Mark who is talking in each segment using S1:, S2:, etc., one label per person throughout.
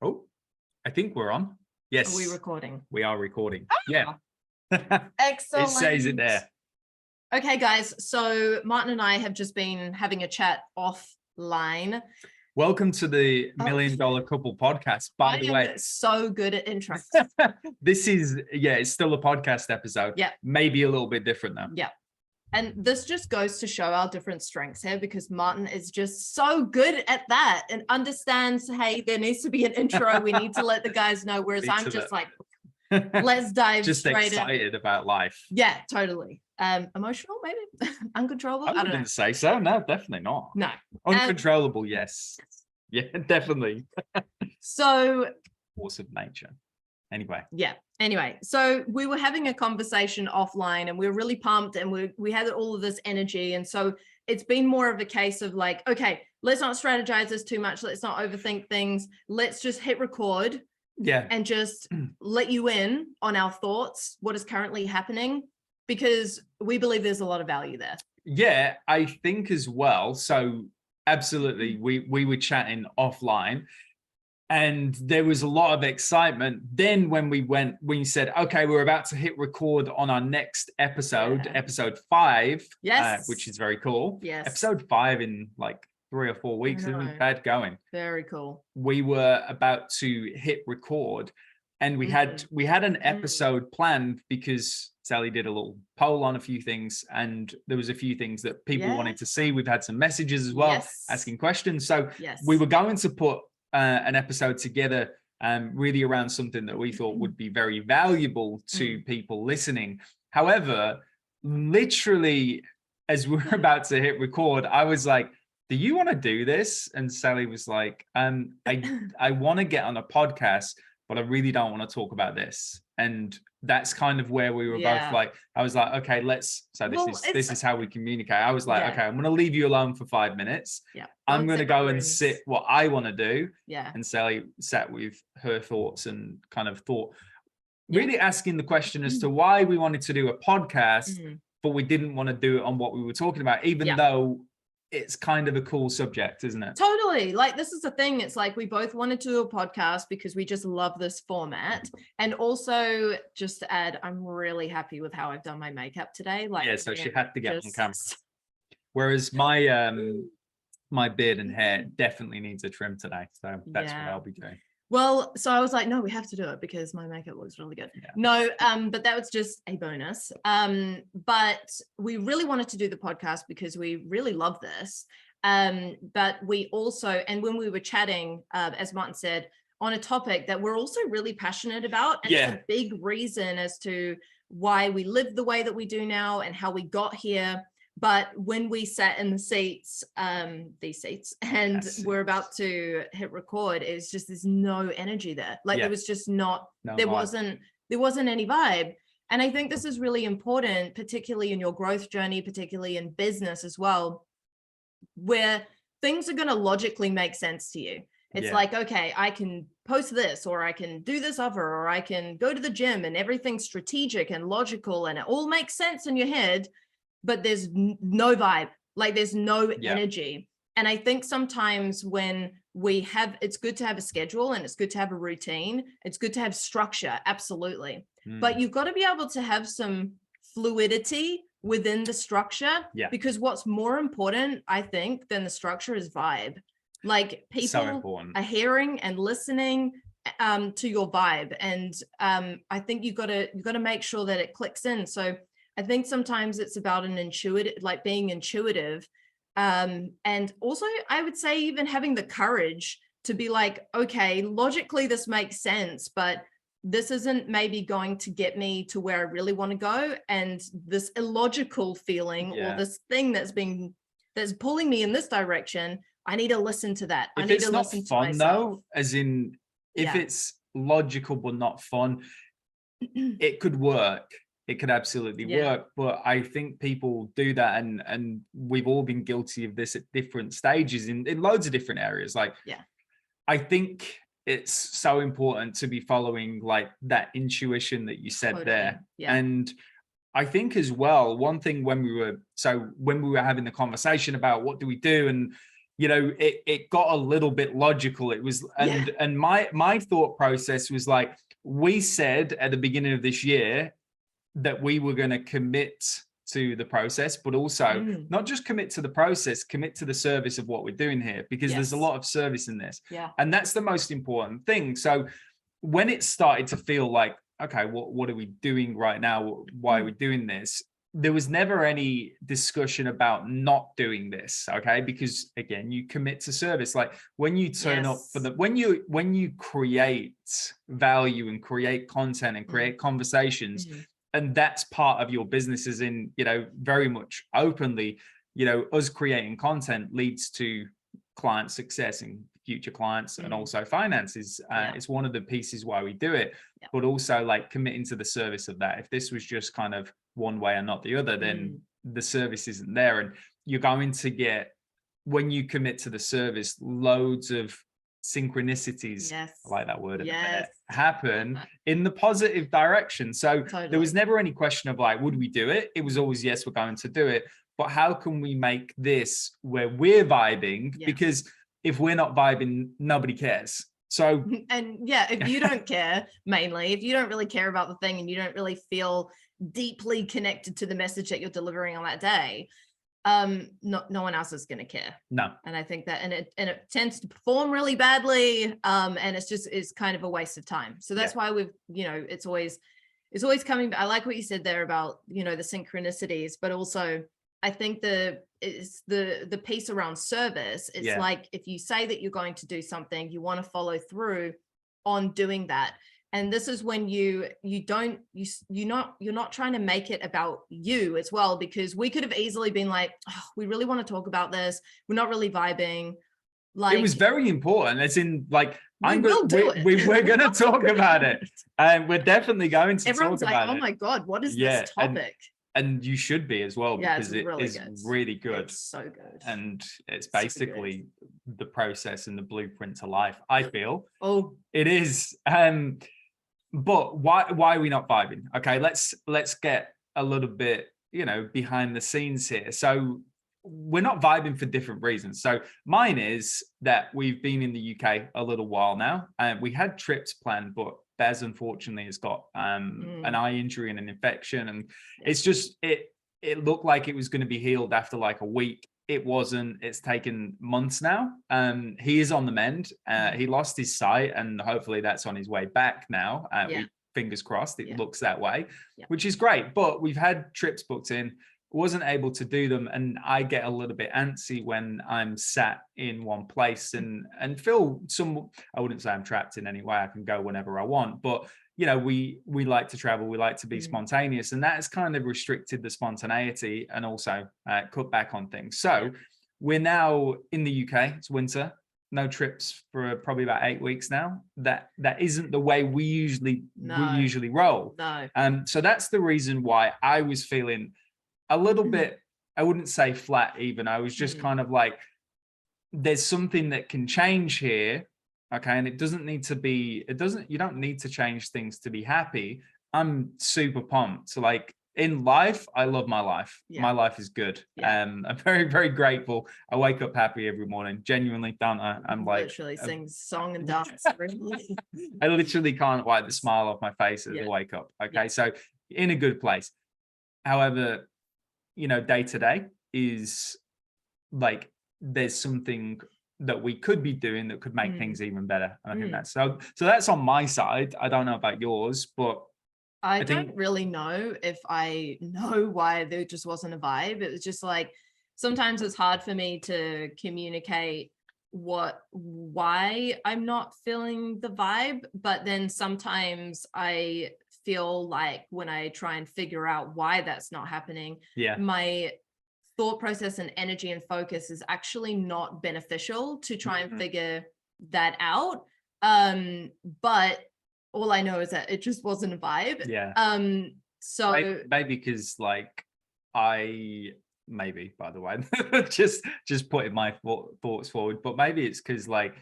S1: Oh, I think we're on. Yes.
S2: Are we recording?
S1: We are recording.
S2: Oh,
S1: yeah.
S2: Excellent.
S1: It says it there.
S2: Okay, guys. So Martin and I have just been having a chat offline.
S1: Welcome to the $1 Million Couple podcast. By the way,
S2: so good at intros.
S1: This is, it's still a podcast episode.
S2: Yeah.
S1: Maybe a little bit different though.
S2: Yeah. And this just goes to show our different strengths here, because Martin is just so good at that and understands, hey, there needs to be an intro. We need to let the guys know. Whereas I'm just like, let's dive
S1: just
S2: straight
S1: excited about life.
S2: Yeah, totally. Emotional, maybe uncontrollable.
S1: I wouldn't say so. No, definitely not.
S2: No.
S1: Uncontrollable, yes. Yeah, definitely.
S2: So
S1: Force of nature. Anyway.
S2: Yeah. Anyway, so we were having a conversation offline and we were really pumped and we had all of this energy. And so it's been more of a case of like, okay, let's not strategize this too much. Let's not overthink things. Let's just hit record.
S1: Yeah.
S2: And just let you in on our thoughts, what is currently happening, because we believe there's a lot of value there.
S1: Yeah, I think as well. So absolutely, we were chatting offline and there was a lot of excitement. Then when we said, okay, we're about to hit record on our next episode, episode 5,
S2: yes,
S1: which is very cool.
S2: Yes.
S1: Episode 5 in like 3 or 4 weeks. Isn't bad going.
S2: Very cool.
S1: We were about to hit record and we had an episode planned because Sally did a little poll on a few things and there was a few things that people wanted to see. We've had some messages as well, asking questions. So we were going to put an episode together really around something that we thought would be very valuable to people listening. However, literally as we were about to hit record, I was like, do you want to do this? And Sally was like, I want to get on a podcast, but I really don't want to talk about this. And that's kind of where we were both like, I was like, okay, this is how we communicate. I was like, okay, I'm going to leave you alone for 5 minutes.
S2: Yeah.
S1: I'm going to go and sit what I want to do.
S2: Yeah.
S1: And Sally sat with her thoughts and kind of thought, really asking the question as to why we wanted to do a podcast, but we didn't want to do it on what we were talking about, even though it's kind of a cool subject, isn't it?
S2: Totally. Like, this is the thing. It's like we both wanted to do a podcast because we just love this format. And also, just to add, I'm really happy with how I've done my makeup today. Like,
S1: so she had to get on camera. Whereas my my beard and hair definitely needs a trim today. So that's what I'll be doing.
S2: Well, so I was like, no, we have to do it because my makeup looks really good. Yeah. No, but that was just a bonus. But we really wanted to do the podcast because we really love this. But we also, and when we were chatting, as Martin said, on a topic that we're also really passionate about. And it's a big reason as to why we live the way that we do now and how we got here. But when we sat in the seats, these seats, and we're about to hit record, it's just there's no energy there. Like there was just there wasn't any vibe. And I think this is really important, particularly in your growth journey, particularly in business as well, where things are going to logically make sense to you. It's like, okay, I can post this, or I can do this other, or I can go to the gym, and everything's strategic and logical and it all makes sense in your head. But there's no vibe, like there's no energy. And I think sometimes when it's good to have a schedule and it's good to have a routine. It's good to have structure. Absolutely. But you've got to be able to have some fluidity within the structure, because what's more important, I think, than the structure is vibe. Like people are hearing and listening to your vibe. And I think you've got to make sure that it clicks in. So I think sometimes it's about being intuitive. And also I would say even having the courage to be like, okay, logically this makes sense, but this isn't maybe going to get me to where I really want to go. And this illogical feeling or this thing that's pulling me in this direction, I need to listen to that. I need to listen to myself. If it's not fun though,
S1: as in if it's logical but not fun, it could work. It could absolutely work, but I think people do that, and we've all been guilty of this at different stages in loads of different areas. Like, I think it's so important to be following like that intuition that you said there. And I think as well, one thing when we were having the conversation about what do we do, and you know, it got a little bit logical. It was, and my thought process was like, we said at the beginning of this year that we were going to commit to the process, but also not just commit to the process, commit to the service of what we're doing here, because there's a lot of service in this. And that's the most important thing. So when it started to feel like, okay, what are we doing right now? Why are we doing this? There was never any discussion about not doing this, okay? Because again, you commit to service. Like when you turn up for the, when you create value and create content and create conversations, and that's part of your business, is in, you know, very much openly, you know, us creating content leads to client success and future clients and also finances. It's one of the pieces why we do it, but also like committing to the service of that. If this was just kind of one way and not the other, then the service isn't there. And you're going to get, when you commit to the service, loads of synchronicities, I like that word, happen in the positive direction. So there was never any question of like, would we do it? It was always, yes, we're going to do it. But how can we make this where we're vibing? Because if we're not vibing, nobody cares. So,
S2: and if you don't care, mainly, if you don't really care about the thing and you don't really feel deeply connected to the message that you're delivering on that day, no one else is going to care.
S1: No.
S2: And I think that, and it tends to perform really badly. And it's kind of a waste of time. So that's why we've, you know, it's always coming. I like what you said there about, you know, the synchronicities, but also I think the piece around service. It's like, if you say that you're going to do something, you want to follow through on doing that. And this is when you're not trying to make it about you as well, because we could have easily been like, oh, we really want to talk about this, we're not really vibing. Like,
S1: it was very important, as in like,
S2: we're going
S1: to talk about it, and we're definitely going to
S2: Everyone's
S1: talk
S2: like,
S1: about it.
S2: oh my God, what is this topic?
S1: And you should be as well, because it is really good.
S2: It's so good.
S1: And it's basically the process and the blueprint to life, I feel.
S2: Oh,
S1: it is. But why are we not vibing? Okay, let's get a little bit, you know, behind the scenes here. So we're not vibing for different reasons. So mine is that we've been in the UK a little while now, and we had trips planned, but Bez unfortunately has got an eye injury and an infection, and it's just it looked like it was going to be healed after like a week. It wasn't. It's taken months now. He is on the mend. He lost his sight, and hopefully that's on his way back now. Fingers crossed, it looks that way, which is great. But we've had trips booked in, wasn't able to do them, and I get a little bit antsy when I'm sat in one place and feel some. I wouldn't say I'm trapped in any way. I can go whenever I want, but you know, we like to travel, we like to be spontaneous, and that has kind of restricted the spontaneity and also cut back on things. So we're now in the UK. It's winter, no trips for probably about 8 weeks now. That isn't the way we usually roll.
S2: No.
S1: So that's the reason why I was feeling a little bit, I wouldn't say flat even. I was just kind of like, there's something that can change here. Okay. And it doesn't need to be, you don't need to change things to be happy. I'm super pumped. So like in life, I love my life. My life is good. I'm very, very grateful. I wake up happy every morning. Genuinely, don't I? I'm like,
S2: literally sing song and dance.
S1: I literally can't wipe the smile off my face as I wake up. Okay. So in a good place. However, you know, day to day is like, there's something that we could be doing that could make things even better. And I think that's so that's on my side. I don't know about yours, but
S2: I don't really know if I know why there just wasn't a vibe. It was just like, sometimes it's hard for me to communicate why I'm not feeling the vibe. But then sometimes I feel like when I try and figure out why that's not happening, my thought process and energy and focus is actually not beneficial to try and figure that out. But all I know is that it just wasn't a vibe. So
S1: maybe because like maybe, by the way, just putting my thoughts forward, but maybe it's because like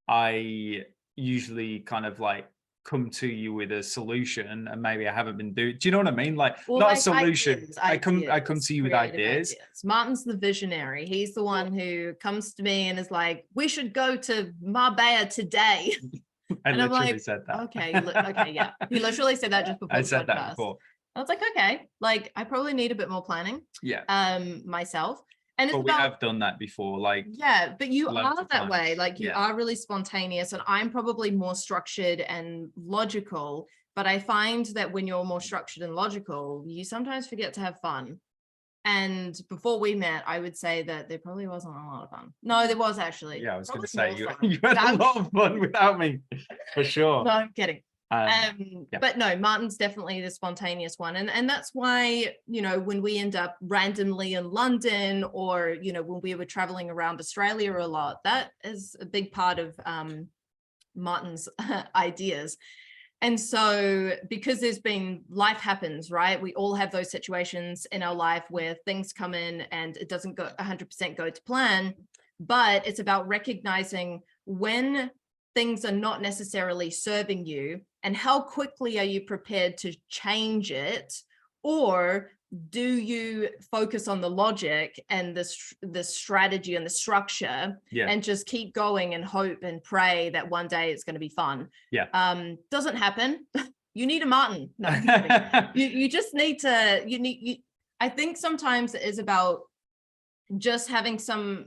S1: I usually kind of like come to you with a solution, and maybe I haven't been doing. Do you know what I mean? Like,
S2: well,
S1: not
S2: like
S1: a solution.
S2: ideas,
S1: I come to you with ideas.
S2: Martin's the visionary. He's the one who comes to me and is like, we should go to Marbella today.
S1: I
S2: and
S1: literally
S2: I'm like,
S1: said that.
S2: Okay, yeah. He literally said that just before
S1: I
S2: the
S1: said
S2: podcast.
S1: that before.
S2: I was like, okay, like I probably need a bit more planning.
S1: Yeah.
S2: Myself. And it's
S1: but we have done that before, like,
S2: yeah, but you are that
S1: times.
S2: way. Like you are really spontaneous, and I'm probably more structured and logical. But I find that when you're more structured and logical, you sometimes forget to have fun. And before we met, I would say that there probably wasn't a lot of fun. No, there was actually.
S1: Yeah, I was going to
S2: Probably
S1: say
S2: more
S1: you had a lot of fun without me, for sure.
S2: No, I'm kidding.
S1: Yeah.
S2: But no, Martin's definitely the spontaneous one. And that's why, you know, when we end up randomly in London, or, you know, when we were traveling around Australia a lot, that is a big part of Martin's ideas. And so because there's been, life happens, right? We all have those situations in our life where things come in and it doesn't go 100% go to plan, but it's about recognizing when things are not necessarily serving you, and how quickly are you prepared to change it, or do you focus on the logic and the strategy and the structure, and just keep going and hope and pray that one day it's going to be fun. Doesn't happen. You need a Martin. No, you just need to, I think sometimes it is about just having some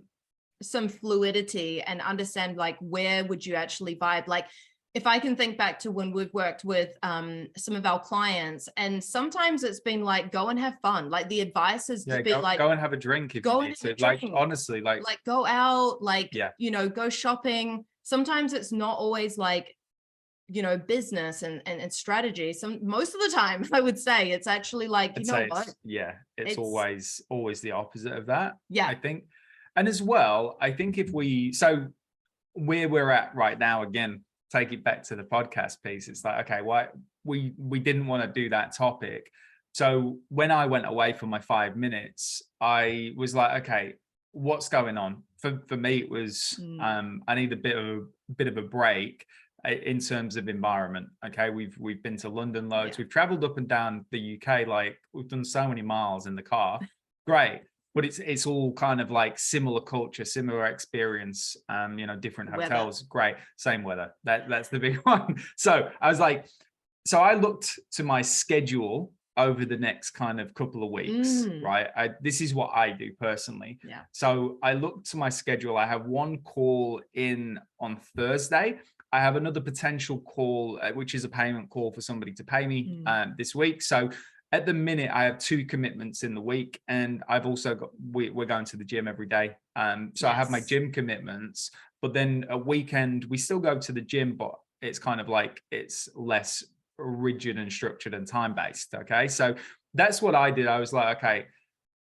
S2: fluidity and understand, like, where would you actually vibe? Like, if I can think back to when we've worked with some of our clients, and sometimes it's been like, go and have fun. Like the advice has been like,
S1: go and have a drink if you need to. Like, honestly, like
S2: go out, like, you know, go shopping. Sometimes it's not always like, you know, business and strategy. Most of the time, I would say it's actually like, you know what?
S1: It's always the opposite of that.
S2: I
S1: think. And as well, I think so where we're at right now, again, take it back to the podcast piece. It's like, okay, why we didn't want to do that topic. So when I went away for my 5 minutes, I was like, okay, what's going on? For me, it was I need a bit of a break in terms of environment. Okay, we've been to London loads. We've traveled up and down the UK. Like, we've done so many miles in the car. Great. But it's all kind of like similar culture, similar experience, you know, different hotels. Great. Same weather. That's the big one. So I was like, so I looked to my schedule over the next kind of couple of weeks, right? This is what I do personally. So I looked to my schedule. I have one call in on Thursday. I have another potential call, which is a payment call for somebody to pay me this week. So at the minute, I have 2 commitments in the week, and I've also got, we're going to the gym every day. So I have my gym commitments, but then a weekend, we still go to the gym, but it's kind of like, it's less rigid and structured and time-based. Okay. So that's what I did. I was like, okay,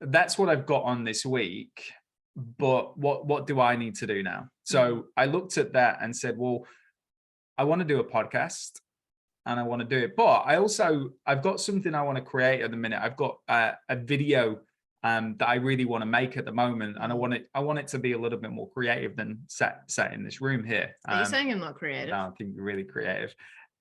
S1: that's what I've got on this week, but what do I need to do now? So I looked at that and said, well, I want to do a podcast. And I want to do it, but I've got something I want to create at the minute. I've got a video that I really want to make at the moment, and I want it to be a little bit more creative than sat in this room here.
S2: Are you saying I'm not creative?
S1: No, I think you're really creative,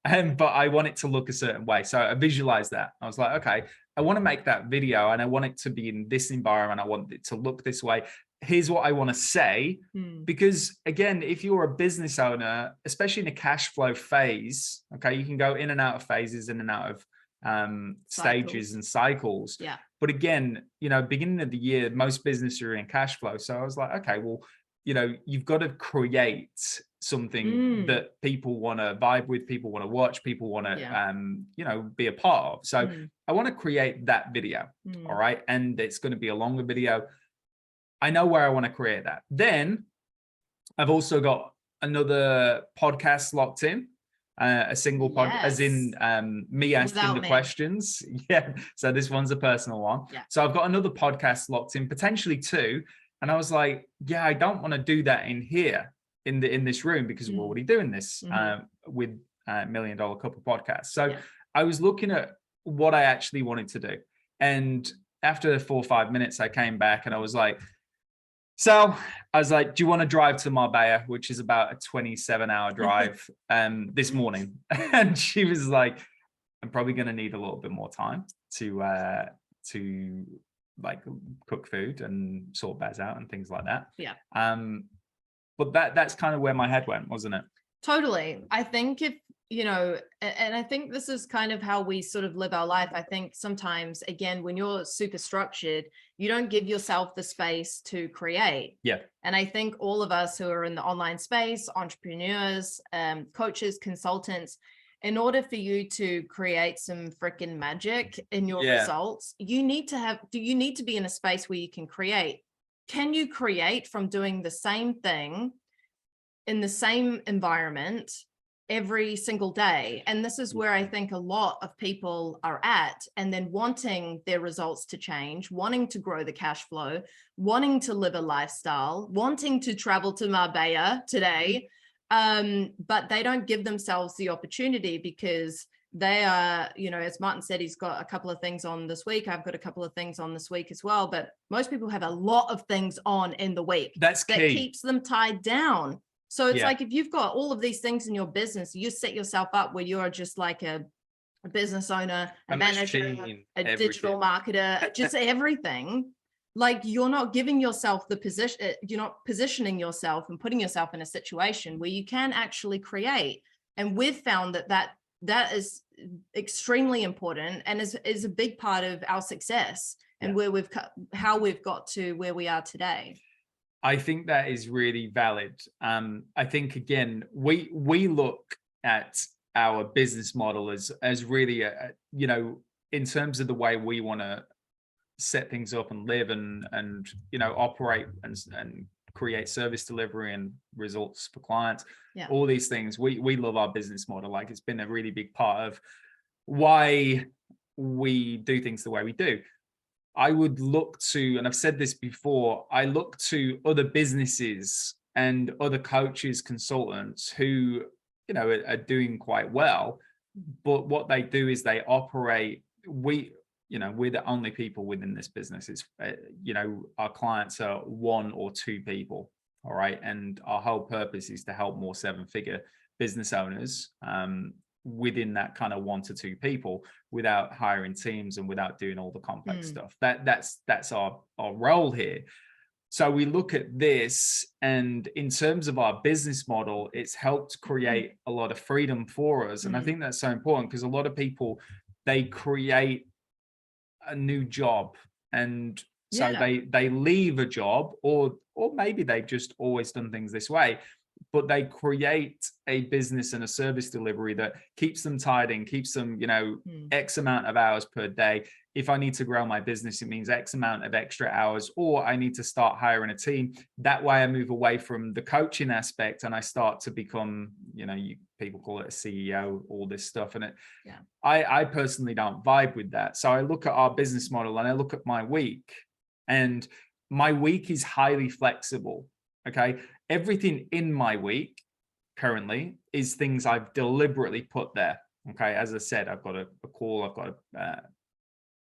S1: but I want it to look a certain way. So I visualized that. I was like, okay, I want to make that video, and I want it to be in this environment. I want it to look this way. Here's what I want to say, because again, if you're a business owner, especially in a cash flow phase, okay, you can go in and out of phases, in and out of stages and cycles. But again, you know, beginning of the year, most businesses are in cash flow. So I was like, okay, well, you know, you've got to create something that people want to vibe with, people want to watch, people want to, you know, be a part of. So I want to create that video. All right. And it's going to be a longer video. I know where I want to create that. Then I've also got another podcast locked in, a single pod, as in me asking the questions. So this one's a personal one. So I've got another podcast locked in, potentially 2. And I was like, I don't want to do that in here, in this room, because we're already doing this with $1 Million Couple podcast. So I was looking at what I actually wanted to do. And after 4 or 5 minutes, I came back and I was like, So I was like, do you want to drive to Marbella, which is about a 27-hour drive this morning? And she was like, I'm probably going to need a little bit more time to like cook food and sort Bez out and things like that.
S2: Yeah.
S1: But that's kind of where my head went, wasn't it?
S2: Totally. I think if, you know, and I think this is kind of how we sort of live our life. I think sometimes, again, when you're super structured, you don't give yourself the space to create.
S1: Yeah.
S2: And I think all of us who are in the online space, entrepreneurs, coaches, consultants, in order for you to create some freaking magic in your results, you need to be in a space where you can create. Can you create from doing the same thing in the same environment every single day? And this is where I think a lot of people are at, and then wanting their results to change, wanting to grow the cash flow, wanting to live a lifestyle, wanting to travel to Marbella today. But they don't give themselves the opportunity because they are, you know, as Martin said, he's got a couple of things on this week. I've got a couple of things on this week as well. But most people have a lot of things on in the week.
S1: That
S2: keeps them tied down. So it's like, if you've got all of these things in your business, you set yourself up where you're just like a business owner, a manager, a digital marketer, just everything. Like, you're not giving yourself the position, you're not positioning yourself and putting yourself in a situation where you can actually create. And we've found that is extremely important and is a big part of our success and how we've got to where we are today.
S1: I think that is really valid. I think, again, we look at our business model as really you know, in terms of the way we want to set things up and live and you know, operate and create service delivery and results for clients. All these things, we love our business model. Like, it's been a really big part of why we do things the way we do. I would look to, and I've said this before, I look to other businesses and other coaches, consultants who, you know, are doing quite well, but what they do is they operate, you know, we're the only people within this business. It's, you know, our clients are 1 or 2 people. All right. And our whole purpose is to help more 7-figure business owners within that kind of 1 to 2 people, without hiring teams and without doing all the complex stuff. That's our role here. So we look at this, and in terms of our business model, it's helped create a lot of freedom for us. And I think that's so important, because a lot of people, they create a new job, and so they leave a job, or maybe they've just always done things this way, but they create a business and a service delivery that keeps them tied in, keeps them, you know, X amount of hours per day. If I need to grow my business, it means X amount of extra hours, or I need to start hiring a team. That way I move away from the coaching aspect and I start to become, you know, people call it a CEO, all this stuff. And I personally don't vibe with that. So I look at our business model and I look at my week, and my week is highly flexible. Okay. Everything in my week currently is things I've deliberately put there. Okay. As I said, I've got a call, I've got a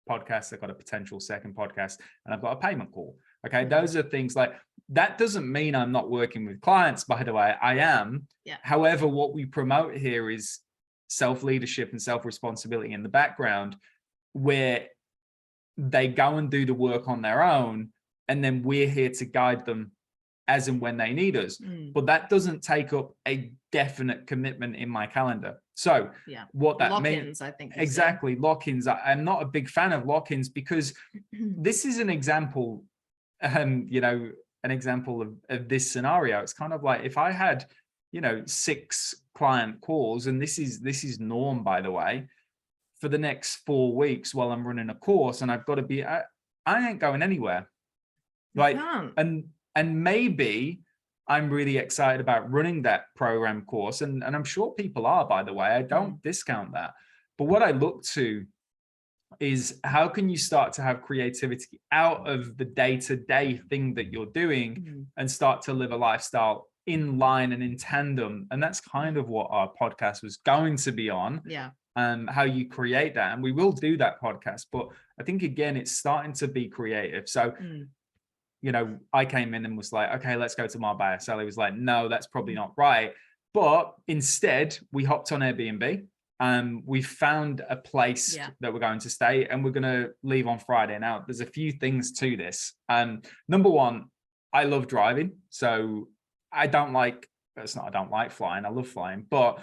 S1: podcast, I've got a potential second podcast, and I've got a payment call. Okay. Those are things like that. Doesn't mean I'm not working with clients, by the way. I am. However, what we promote here is self-leadership and self-responsibility in the background, where they go and do the work on their own, and then we're here to guide them as and when they need us. But that doesn't take up a definite commitment in my calendar. So what that means,
S2: I think
S1: exactly, lock-ins. I'm not a big fan of lock-ins, because this is an example, you know, an example of this scenario. It's kind of like, if I had, you know, 6 client calls, and this is norm, by the way, for the next 4 weeks while I'm running a course, and I've got to be, I ain't going anywhere. Like, and maybe I'm really excited about running that program course. And I'm sure people are, by the way, I don't discount that. But what I look to is, how can you start to have creativity out of the day-to-day thing that you're doing and start to live a lifestyle in line and in tandem? And that's kind of what our podcast was going to be on. How you create that. And we will do that podcast. But I think, again, it's starting to be creative. So you know, I came in and was like, okay, let's go to Marbella. Sally was like, no, that's probably not right. But instead, we hopped on Airbnb. We found a place that we're going to stay, and we're going to leave on Friday. Now, there's a few things to this. Number one, I love driving. So I don't like flying. I love flying, but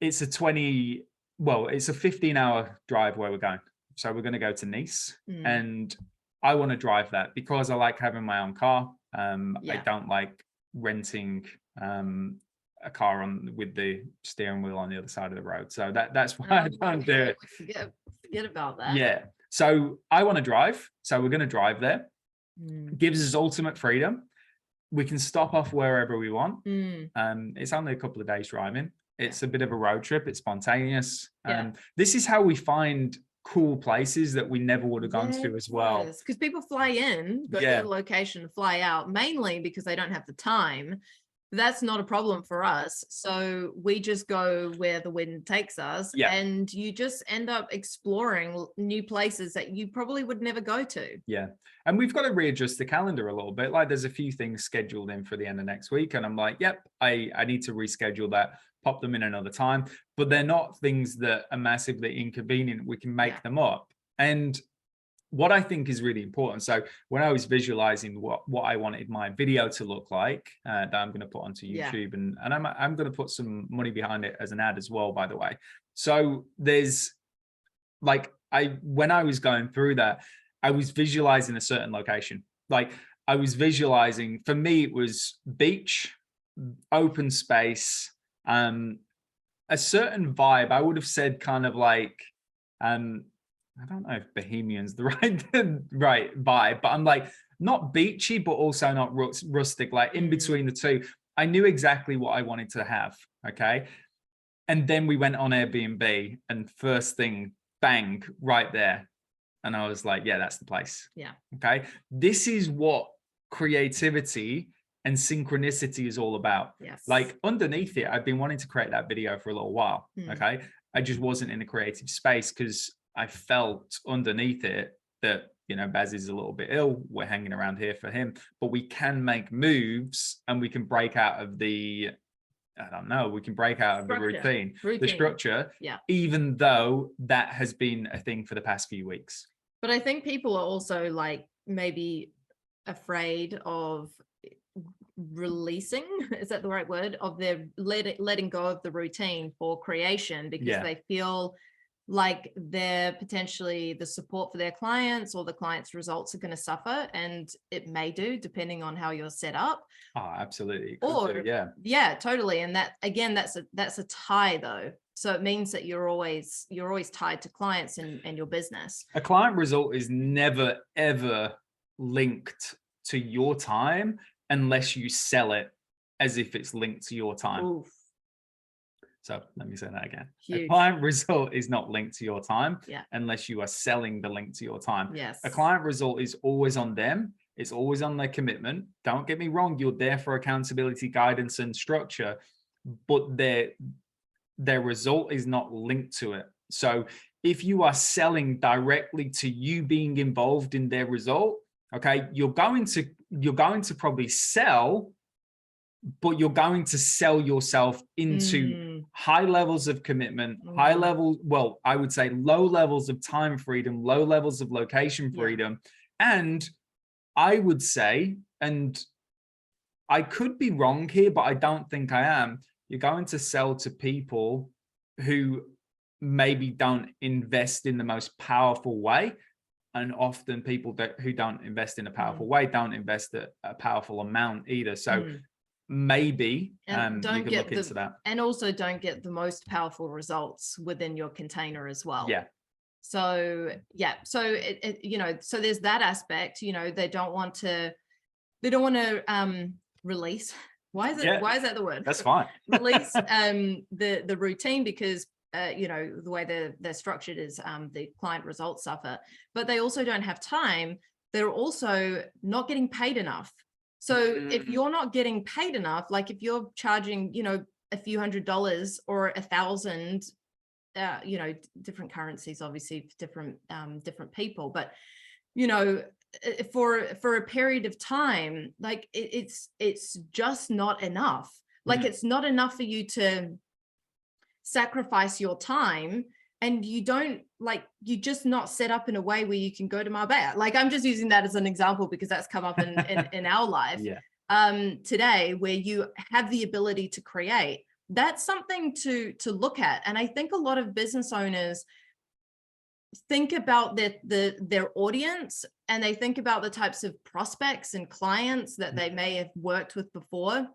S1: it's a 15-hour drive where we're going. So we're going to go to Nice, and I want to drive that because I like having my own car. I don't like renting a car with the steering wheel on the other side of the road. So that's why I don't do it.
S2: Forget about that.
S1: Yeah. So I want to drive. So we're going to drive there. Gives us ultimate freedom. We can stop off wherever we want. It's only a couple of days driving. It's a bit of a road trip. It's spontaneous. This is how we find cool places that we never would have gone to as well.
S2: Because people fly in, go to the location, fly out, mainly because they don't have the time. That's not a problem for us. So we just go where the wind takes us, and you just end up exploring new places that you probably would never go to. Yeah.
S1: And we've got to readjust the calendar a little bit. Like there's a few things scheduled in for the end of next week. And I'm like, yep, I need to reschedule that, pop them in another time. But they're not things that are massively inconvenient. We can make them up. And what I think is really important. So when I was visualizing what I wanted my video to look like, that I'm going to put onto YouTube, and I'm going to put some money behind it as an ad as well, by the way. So there's like, when I was going through that, I was visualizing a certain location. Like I was visualizing, for me, it was beach, open space, a certain vibe. I would have said kind of like, I don't know if Bohemian's the right vibe, but I'm like not beachy, but also not rustic, like in between the two. I knew exactly what I wanted to have. Okay. And then we went on Airbnb, and first thing, bang, right there. And I was like, yeah, that's the place. Yeah. Okay. This is what creativity and synchronicity is all about. Yes. Like underneath it, I've been wanting to create that video for a little while. Okay. I just wasn't in a creative space because I felt underneath it that, you know, Baz is a little bit ill. We're hanging around here for him, but we can make moves and we can break out of the, I don't know, we can break out of the routine, the structure, even though that has been a thing for the past few weeks.
S2: But I think people are also like maybe afraid of releasing, is that the right word, of their letting go of the routine for creation, because they feel like they're potentially the support for their clients, or the clients' results are going to suffer, and it may do depending on how you're set up.
S1: Oh, absolutely.
S2: Or yeah, totally. And that again, that's a tie though. So it means that you're always tied to clients and your business.
S1: A client result is never ever linked to your time unless you sell it as if it's linked to your time. Oof. So let me say that again. Huge. A client result is not linked to your time unless you are selling the link to your time. Yes. A client result is always on them. It's always on their commitment. Don't get me wrong. You're there for accountability, guidance, and structure, but their result is not linked to it. So if you are selling directly to you being involved in their result, okay, you're going to probably sell, but you're going to sell yourself into high levels of commitment, I would say low levels of time freedom, low levels of location freedom. And I would say, and I could be wrong here, but I don't think I am, you're going to sell to people who maybe don't invest in the most powerful way. And often people who don't invest in a powerful way don't invest a powerful amount either. So maybe you can look into that.
S2: And also don't get the most powerful results within your container as well. Yeah. So so it you know, so there's that aspect. You know, they don't want to release. Why is that the word?
S1: That's fine.
S2: Release the routine, because you know, the way they're structured is the client results suffer, but they also don't have time. They're also not getting paid enough. So if you're not getting paid enough, like if you're charging, you know, a few $100s or 1,000, you know, different currencies, obviously, for different people, but you know, for a period of time, like it's just not enough. Like it's not enough for you to sacrifice your time, and you just not set up in a way where you can go to Marbella. Like I'm just using that as an example because that's come up in our life today, where you have the ability to create. That's something to look at. And I think a lot of business owners think about their audience, and they think about the types of prospects and clients that they may have worked with before,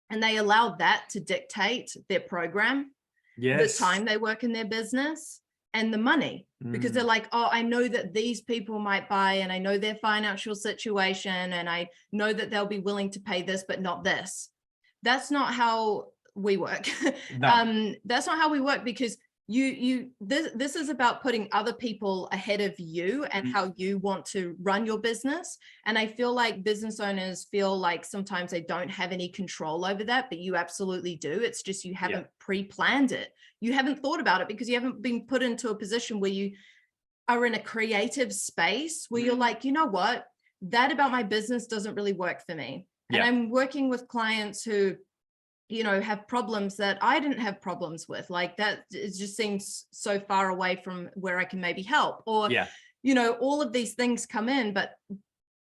S2: and they allow that to dictate their program, the time they work in their business, and the money, because they're like, oh, I know that these people might buy, and I know their financial situation, and I know that they'll be willing to pay this, but not this. That's not how we work. No. That's not how we work, because this is about putting other people ahead of you and how you want to run your business. And I feel like business owners feel like sometimes they don't have any control over that, but you absolutely do. It's just you haven't pre-planned it. You haven't thought about it because you haven't been put into a position where you are in a creative space where you're like, you know what, that about my business doesn't really work for me. And I'm working with clients who, you know, have problems that I didn't have problems with. Like that, it just seems so far away from where I can maybe help, or, you know, all of these things come in, but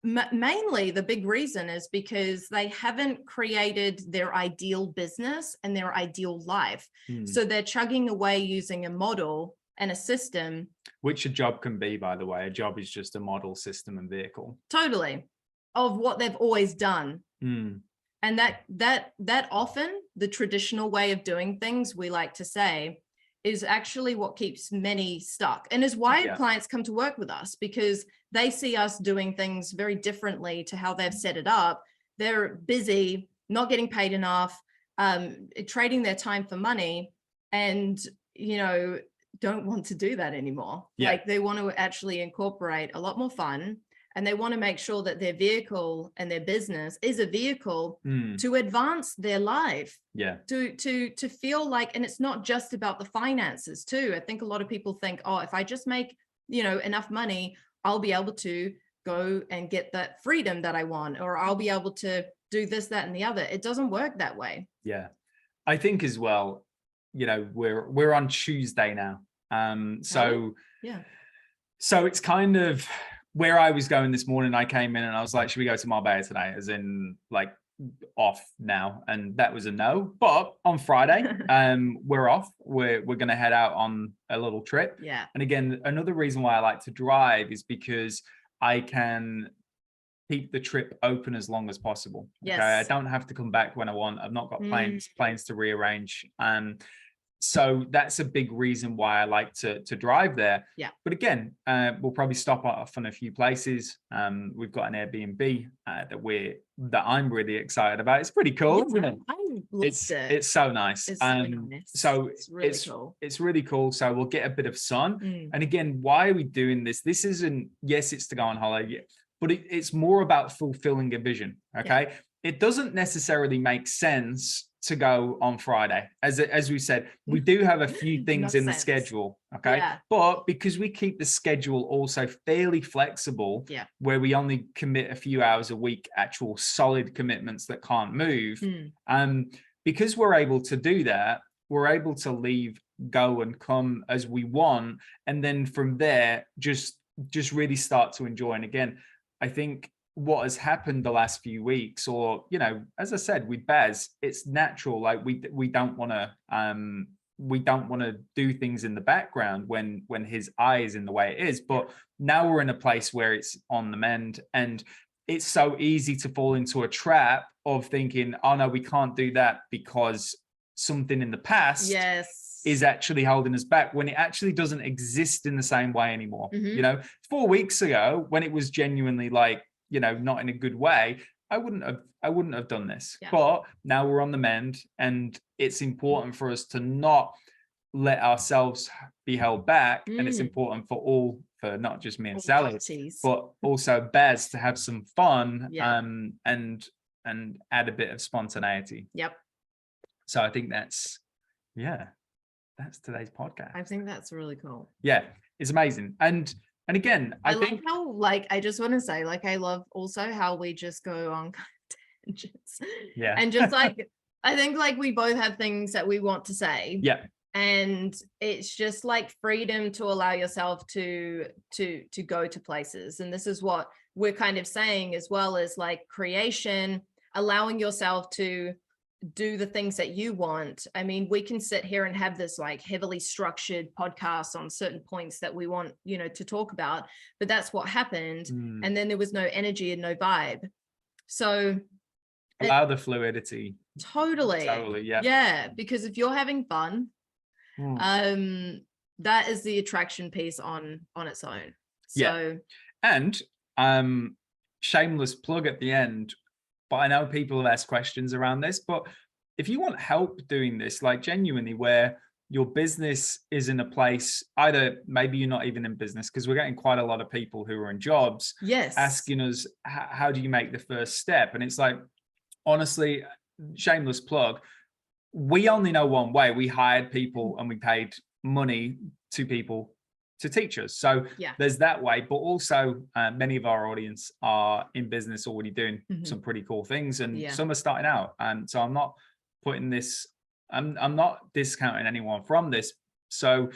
S2: mainly the big reason is because they haven't created their ideal business and their ideal life. So they're chugging away using a model and a system. Which a job can be, by the way. A job is just a model, system, and vehicle. Totally. Of what they've always done. And that often the traditional way of doing things, we like to say, is actually what keeps many stuck, and is why clients come to work with us, because they see us doing things very differently to how they've set it up. They're busy, not getting paid enough, trading their time for money, and, you know, don't want to do that anymore. Like they want to actually incorporate a lot more fun. And they want to make sure that their vehicle and their business is a vehicle to advance their life. To feel like, and it's not just about the finances too. I think a lot of people think, oh, if I just make, you know, enough money, I'll be able to go and get that freedom that I want, or I'll be able to do this, that, and the other. It doesn't work that way. I think as well, you know, we're on Tuesday now. So it's kind of where I was going this morning. I came in and I was like, should we go to Marbella today? As in, like, off now. And that was a no. But on Friday, we're off. We're going to head out on a little trip. And again, another reason why I like to drive is because I can keep the trip open as long as possible. Okay, I don't have to come back when I want. I've not got planes to rearrange. So that's a big reason why I like to drive there. But again, we'll probably stop off in a few places. We've got an Airbnb that I'm really excited about. It's pretty cool, isn't it? It's so nice. It's really nice. So it's really cool. It's really cool. So we'll get a bit of sun. And again, why are we doing this? This isn't, yes, it's to go on holiday, but it's more about fulfilling a vision. Okay. It doesn't necessarily make sense to go on Friday. As we said, we do have a few things in the schedule, okay? But because we keep the schedule also fairly flexible, where we only commit a few hours a week, actual solid commitments that can't move, because we're able to do that, we're able to leave, go and come as we want, and then from there, just really start to enjoy. And again, I think what has happened the last few weeks, or, you know, as I said, with Baz, it's natural. Like we don't want to do things in the background when his eye is in the way it is. But now we're in a place where it's on the mend, and it's so easy to fall into a trap of thinking, oh no, we can't do that because something in the past is actually holding us back, when it actually doesn't exist in the same way anymore. You know, 4 weeks ago, when it was genuinely like, you know, not in a good way, I wouldn't have done this. But now we're on the mend, and it's important for us to not let ourselves be held back. And it's important for not just me and Sally, but also Baz, to have some fun and add a bit of spontaneity. So I think that's today's podcast. I think that's really cool. It's amazing. And
S1: And again, I think
S2: love how, like, I just want to say, like, I love also how we just go on kind of tangents.
S1: Yeah.
S2: And just like, I think like we both have things that we want to say.
S1: Yeah.
S2: And it's just like freedom to allow yourself to go to places. And this is what we're kind of saying, as well as like creation, allowing yourself to do the things that you want. I mean, we can sit here and have this like heavily structured podcast on certain points that we want, you know, to talk about, but that's what happened. And then there was no energy and no vibe. So
S1: allow the fluidity.
S2: Totally.
S1: Yeah.
S2: Yeah. Because if you're having fun, that is the attraction piece on its own. So
S1: and shameless plug at the end, but I know people have asked questions around this, but if you want help doing this, like genuinely, where your business is in a place, either maybe you're not even in business, because we're getting quite a lot of people who are in jobs asking us, how do you make the first step? And it's like, honestly, shameless plug, we only know one way. We hired people and we paid money to people to teach us. So there's that way, but also many of our audience are in business already doing some pretty cool things, and some are starting out. And so I'm not putting this, I'm not discounting anyone from this. So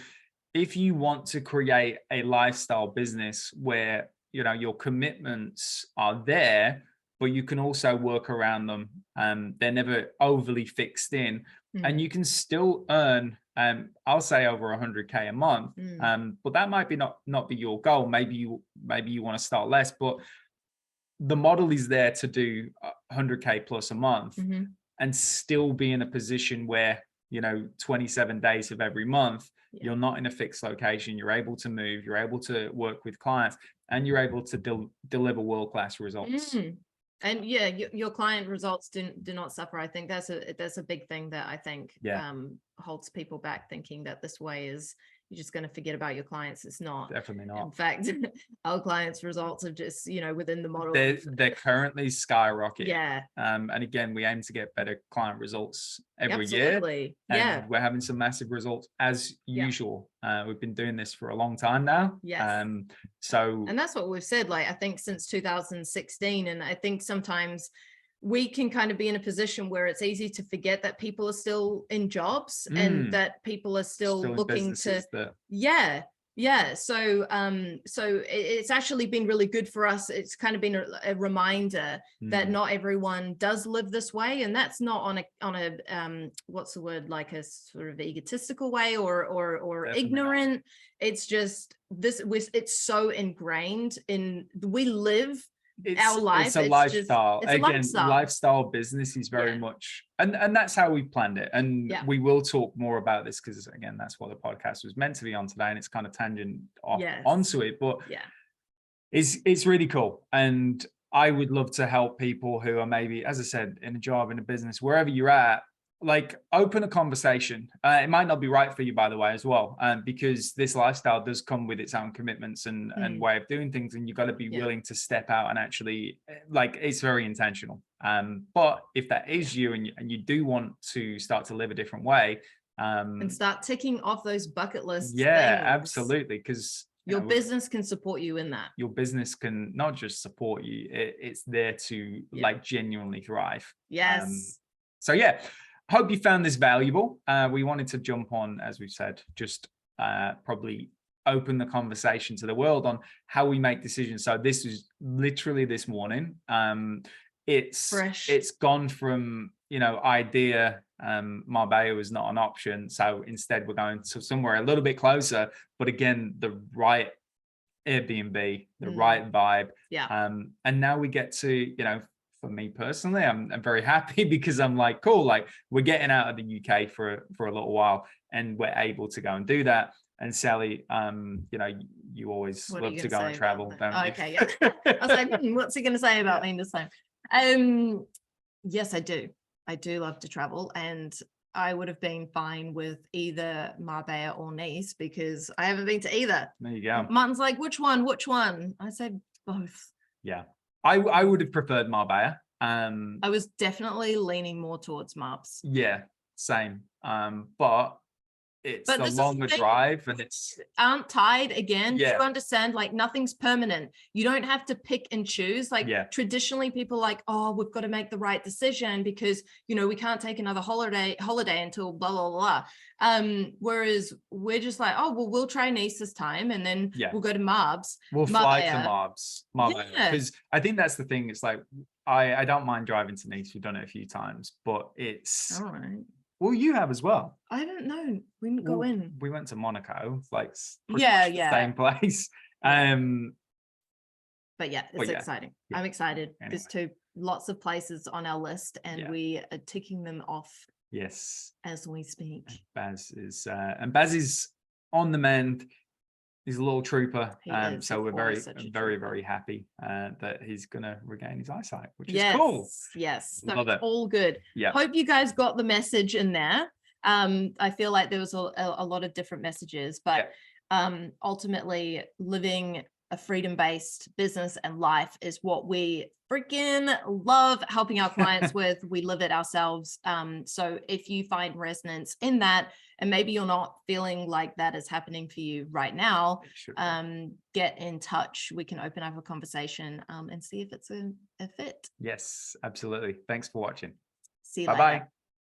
S1: if you want to create a lifestyle business where, you know, your commitments are there, but you can also work around them, they're never overly fixed in, and you can still earn, I'll say over 100K a month, but that might be not be your goal. Maybe you want to start less, but the model is there to do 100K plus a month and still be in a position where, you know, 27 days of every month, you're not in a fixed location, you're able to move, you're able to work with clients, and you're able to deliver world-class results.
S2: And yeah, your client results do not suffer. I think that's a big thing that I think holds people back, thinking that this way is, you're just going to forget about your clients. It's not.
S1: Definitely not.
S2: In fact, our clients' results are just, you know, within the model.
S1: They're currently skyrocketing.
S2: Yeah.
S1: And again, we aim to get better client results every year. And we're having some massive results as usual. We've been doing this for a long time now. And
S2: that's what we've said, like, I think since 2016. And I think sometimes we can kind of be in a position where it's easy to forget that people are still in jobs and that people are still looking to so it's actually been really good for us. It's kind of been a reminder that not everyone does live this way, and that's not on a what's the word, like a sort of egotistical way or ignorant. It's just it's so ingrained in, we live our life.
S1: It's a lifestyle.
S2: It's a
S1: lifestyle business is very much, and that's how we planned it. And we will talk more about this, because again, that's what the podcast was meant to be on today, and it's kind of tangent off onto it. But it's really cool, and I would love to help people who are maybe, as I said, in a job, in a business, wherever you're at. Like, open a conversation. It might not be right for you, by the way, as well, because this lifestyle does come with its own commitments and way of doing things, and you've got to be willing to step out and actually, like, it's very intentional. But if that is you, and you do want to start to live a different way,
S2: and start ticking off those bucket lists.
S1: Absolutely, because
S2: your business can support you in that.
S1: Your business can not just support you; it's there to like genuinely thrive. So hope you found this valuable. We wanted to jump on, as we've said, just probably open the conversation to the world on how we make decisions. So this was literally this morning. It's fresh. It's gone from, you know, idea, Marbella was not an option. So instead we're going to somewhere a little bit closer, but again, the right Airbnb, the right vibe. And now we get to, you know, for me personally, I'm very happy, because I'm like, cool, like, we're getting out of the UK for a little while, and we're able to go and do that. And Sally, you know, you always love to go and travel, don't you?
S2: Okay, I was like, what's he going to say about me this time? Yes, I do. I do love to travel, and I would have been fine with either Marbella or Nice, because I haven't been to either.
S1: There you go.
S2: Martin's like, which one? I said both.
S1: Yeah. I would have preferred Marbella.
S2: I was definitely leaning more towards Marbs.
S1: Yeah, same. But it's
S2: But
S1: the
S2: this is
S1: longer
S2: thing,
S1: drive, and it's
S2: aren't tied again.
S1: Yeah.
S2: You understand, like nothing's permanent. You don't have to pick and choose. Like traditionally people like, oh, we've got to make the right decision because, you know, we can't take another holiday until blah, blah, blah. Whereas we're just like, oh, well, we'll try Nice this time and then we'll go to Marbs.
S1: We'll fly to Marbella. Because I think that's the thing. It's like, I don't mind driving to Nice. We've done it a few times, but it's
S2: all right.
S1: Well, you have as well.
S2: I don't know. We didn't go in.
S1: We went to Monaco, like
S2: the
S1: same place.
S2: But yeah, it's exciting. Yeah. I'm excited.
S1: Anyway.
S2: There's lots of places on our list, and we are ticking them off.
S1: Yes,
S2: as we speak.
S1: Baz is on the mend. He's a little trooper, so we're very happy that he's gonna regain his eyesight, which is cool.
S2: Yes,
S1: so love it.
S2: All good.
S1: Yeah.
S2: Hope you guys got the message in there. I feel like there was a lot of different messages, but ultimately, living a freedom-based business and life is what we freaking love helping our clients with. We live it ourselves. So if you find resonance in that, and maybe you're not feeling like that is happening for you right now, get in touch. We can open up a conversation and see if it's a fit.
S1: Yes, absolutely. Thanks for watching.
S2: See you later.
S1: Bye-bye.